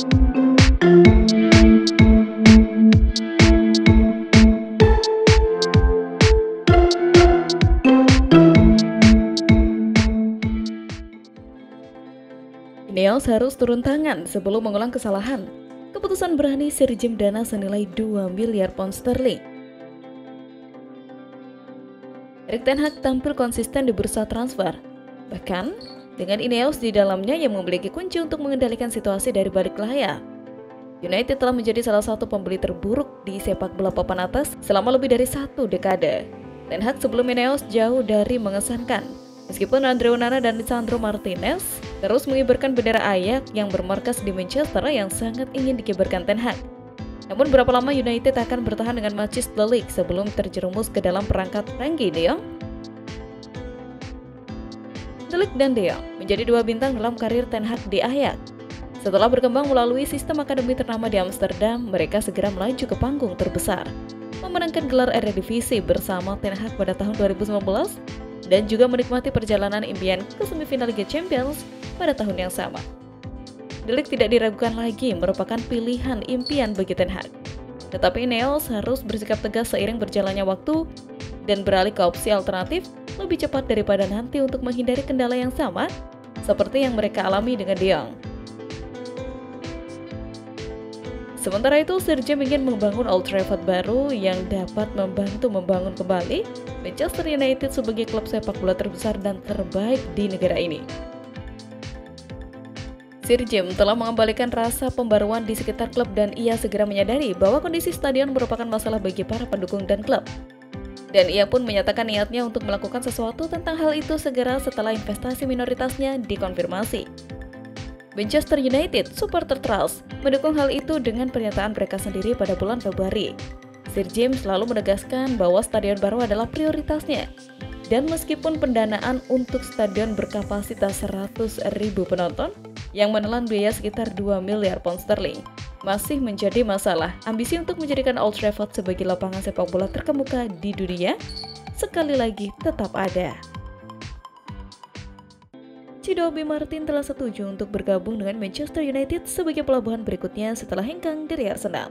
Ineos harus turun tangan sebelum mengulang kesalahan. Keputusan berani sirjem dana senilai 2 miliar pound sterling. Erik ten Hag tampil konsisten di bursa transfer. Bahkan, dengan Ineos di dalamnya yang memiliki kunci untuk mengendalikan situasi dari balik layar. United telah menjadi salah satu pembeli terburuk di sepak bola papan atas selama lebih dari 1 dekade. Ten Hag sebelum Ineos jauh dari mengesankan. Meskipun Andre Onana dan Lisandro Martinez terus mengibarkan bendera Ajax yang bermarkas di Manchester yang sangat ingin dikibarkan Ten Hag. Namun berapa lama United akan bertahan dengan Matthijs de Ligt sebelum terjerumus ke dalam perangkat Frenkie de Jong? De Ligt dan de Jong menjadi 2 bintang dalam karir Ten Hag di Ajax. Setelah berkembang melalui sistem akademi ternama di Amsterdam, mereka segera melaju ke panggung terbesar, memenangkan gelar Eredivisie bersama Ten Hag pada tahun 2019 dan juga menikmati perjalanan impian ke semifinal Liga Champions pada tahun yang sama. De Ligt tidak diragukan lagi merupakan pilihan impian bagi Ten Hag. Tetapi Ineos harus bersikap tegas seiring berjalannya waktu dan beralih ke opsi alternatif lebih cepat daripada nanti untuk menghindari kendala yang sama seperti yang mereka alami dengan de Jong. Sementara itu, Sirjem ingin membangun Old Trafford baru yang dapat membantu membangun kembali Manchester United sebagai klub sepak bola terbesar dan terbaik di negara ini. Sirjem telah mengembalikan rasa pembaruan di sekitar klub dan ia segera menyadari bahwa kondisi stadion merupakan masalah bagi para pendukung dan klub. Dan ia pun menyatakan niatnya untuk melakukan sesuatu tentang hal itu segera setelah investasi minoritasnya dikonfirmasi. Manchester United supporter Trust mendukung hal itu dengan pernyataan mereka sendiri pada bulan Februari. Sirjem selalu menegaskan bahwa stadion baru adalah prioritasnya. Dan meskipun pendanaan untuk stadion berkapasitas 100.000 penonton yang menelan biaya sekitar 2 miliar pound sterling masih menjadi masalah, ambisi untuk menjadikan Old Trafford sebagai lapangan sepak bola terkemuka di dunia sekali lagi tetap ada. Obi Martin telah setuju untuk bergabung dengan Manchester United sebagai pelabuhan berikutnya setelah hengkang dari Arsenal.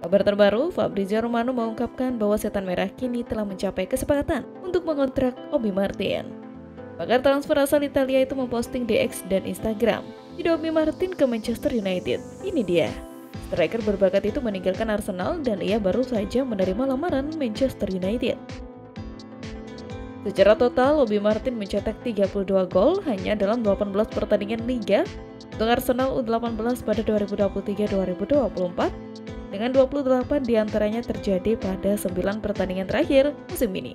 Kabar terbaru, Fabrizio Romano mengungkapkan bahwa Setan Merah kini telah mencapai kesepakatan untuk mengontrak Obi Martin. Pakar transfer asal Italia itu memposting di X dan Instagram, Obi Martin ke Manchester United. Ini dia. Striker berbakat itu meninggalkan Arsenal dan ia baru saja menerima lamaran Manchester United. Secara total, Obi Martin mencetak 32 gol hanya dalam 18 pertandingan Liga untuk Arsenal U18 pada 2023-2024, dengan 28 diantaranya terjadi pada 9 pertandingan terakhir musim ini.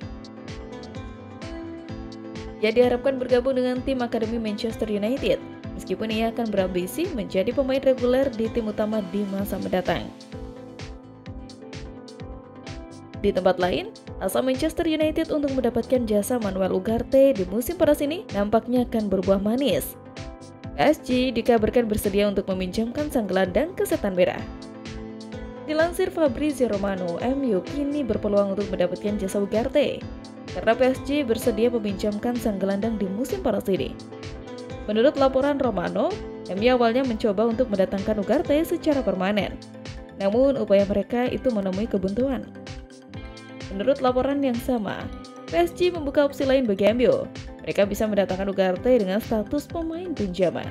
Ia diharapkan bergabung dengan tim Akademi Manchester United, meskipun ia akan berambisi menjadi pemain reguler di tim utama di masa mendatang. Di tempat lain, asal Manchester United untuk mendapatkan jasa Manuel Ugarte di musim panas ini nampaknya akan berbuah manis. PSG dikabarkan bersedia untuk meminjamkan sang gelandang ke Setan Merah. Dilansir Fabrizio Romano, MU kini berpeluang untuk mendapatkan jasa Ugarte karena PSG bersedia meminjamkan sang gelandang di musim panas ini. Menurut laporan Romano, MU awalnya mencoba untuk mendatangkan Ugarte secara permanen. Namun upaya mereka itu menemui kebuntuan. Menurut laporan yang sama, PSG membuka opsi lain bagi MU. Mereka bisa mendatangkan Ugarte dengan status pemain pinjaman.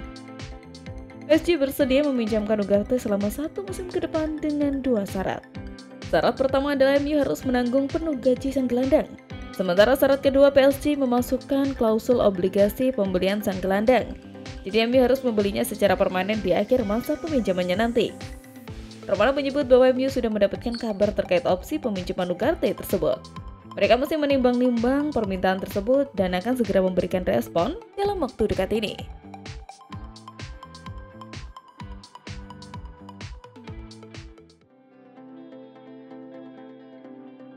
PSG bersedia meminjamkan Ugarte selama 1 musim ke depan dengan 2 syarat. Syarat pertama adalah MU harus menanggung penuh gaji sang gelandang. Sementara syarat kedua, PSG memasukkan klausul obligasi pembelian sang gelandang. Jadi MU harus membelinya secara permanen di akhir masa peminjamannya nanti. Romano menyebut bahwa MU sudah mendapatkan kabar terkait opsi peminjaman Ugarte tersebut. Mereka masih menimbang-nimbang permintaan tersebut dan akan segera memberikan respon dalam waktu dekat ini.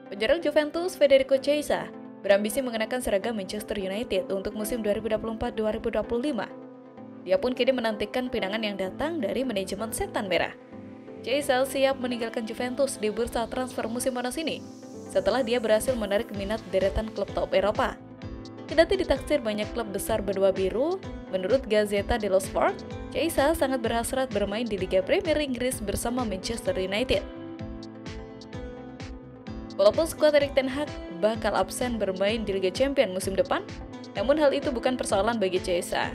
Penyerang Juventus Federico Chiesa berambisi mengenakan seragam Manchester United untuk musim 2024-2025. Dia pun kini menantikan pinangan yang datang dari manajemen Setan Merah. Chiesa siap meninggalkan Juventus di bursa transfer musim panas ini setelah dia berhasil menarik minat deretan klub top Eropa. Kendati ditaksir banyak klub besar benua biru, menurut Gazzetta dello Sport, Chiesa sangat berhasrat bermain di Liga Premier Inggris bersama Manchester United. Walaupun skuad Erik ten Hag bakal absen bermain di Liga Champions musim depan, namun hal itu bukan persoalan bagi Chiesa.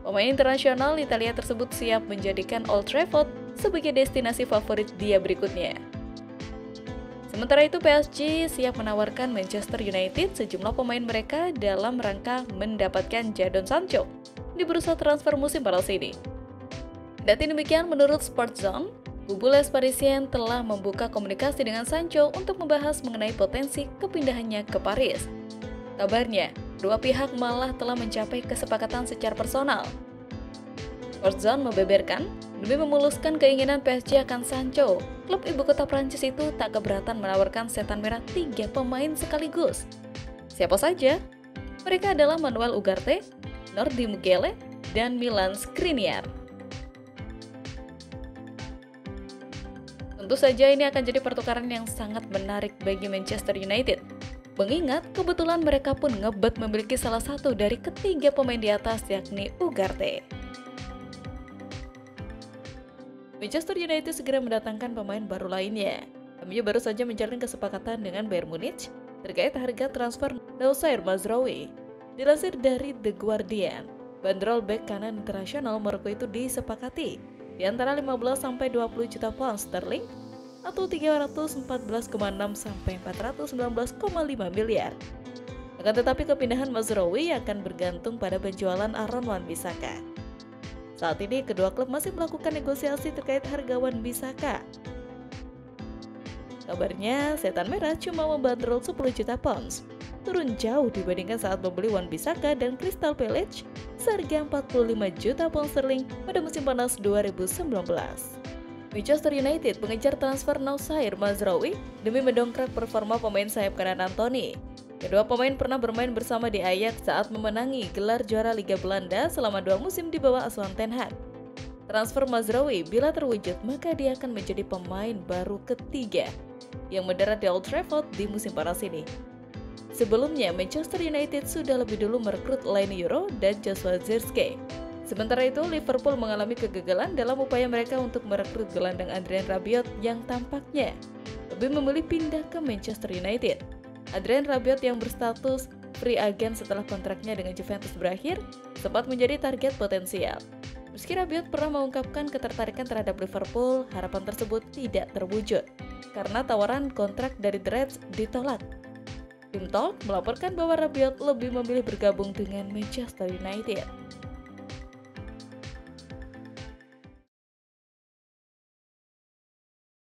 Pemain internasional Italia tersebut siap menjadikan Old Trafford sebagai destinasi favorit dia berikutnya. Sementara itu PSG siap menawarkan Manchester United sejumlah pemain mereka dalam rangka mendapatkan Jadon Sancho di bursa transfer musim panas ini. Dati demikian, menurut Sportzone, kubu Les Parisiens telah membuka komunikasi dengan Sancho untuk membahas mengenai potensi kepindahannya ke Paris. Kabarnya, kedua pihak malah telah mencapai kesepakatan secara personal. Sportzone membeberkan, demi memuluskan keinginan PSG akan Sancho, klub ibu kota Prancis itu tak keberatan menawarkan setan merah 3 pemain sekaligus. Siapa saja? Mereka adalah Manuel Ugarte, Nordi Mukiele, dan Milan Skriniar. Tentu saja ini akan jadi pertukaran yang sangat menarik bagi Manchester United. Mengingat kebetulan mereka pun ngebet memiliki salah satu dari ketiga pemain di atas, yakni Ugarte. Manchester United segera mendatangkan pemain baru lainnya. MU baru saja menjalin kesepakatan dengan Bayern Munich terkait harga transfer Noussair Mazraoui. Dilansir dari The Guardian, bandrol bek kanan internasional Maroko itu disepakati di antara 15-20 juta pound sterling atau 314,6 sampai 419,5 miliar. Akan tetapi kepindahan Mazraoui akan bergantung pada penjualan Aaron Wan-Bissaka. Saat ini kedua klub masih melakukan negosiasi terkait harga Wan-Bissaka. Kabarnya setan merah cuma membandrol 10 juta pounds, turun jauh dibandingkan saat membeli Wan-Bissaka dan Crystal Palace seharga 45 juta pound sterling pada musim panas 2019. Manchester United mengejar transfer Noussair Mazraoui demi mendongkrak performa pemain sayap kanan Anthony. Kedua pemain pernah bermain bersama di Ajax saat memenangi gelar juara Liga Belanda selama 2 musim di bawah asuhan Ten Hag. Transfer Mazraoui bila terwujud maka dia akan menjadi pemain baru ketiga yang mendarat di Old Trafford di musim panas ini. Sebelumnya, Manchester United sudah lebih dulu merekrut Leny Yoro dan Joshua Zirkzee. Sementara itu, Liverpool mengalami kegagalan dalam upaya mereka untuk merekrut gelandang Adrien Rabiot yang tampaknya lebih memilih pindah ke Manchester United. Adrien Rabiot yang berstatus free agent setelah kontraknya dengan Juventus berakhir, sempat menjadi target potensial. Meski Rabiot pernah mengungkapkan ketertarikan terhadap Liverpool, harapan tersebut tidak terwujud karena tawaran kontrak dari The Reds ditolak. Tim Talk melaporkan bahwa Rabiot lebih memilih bergabung dengan Manchester United.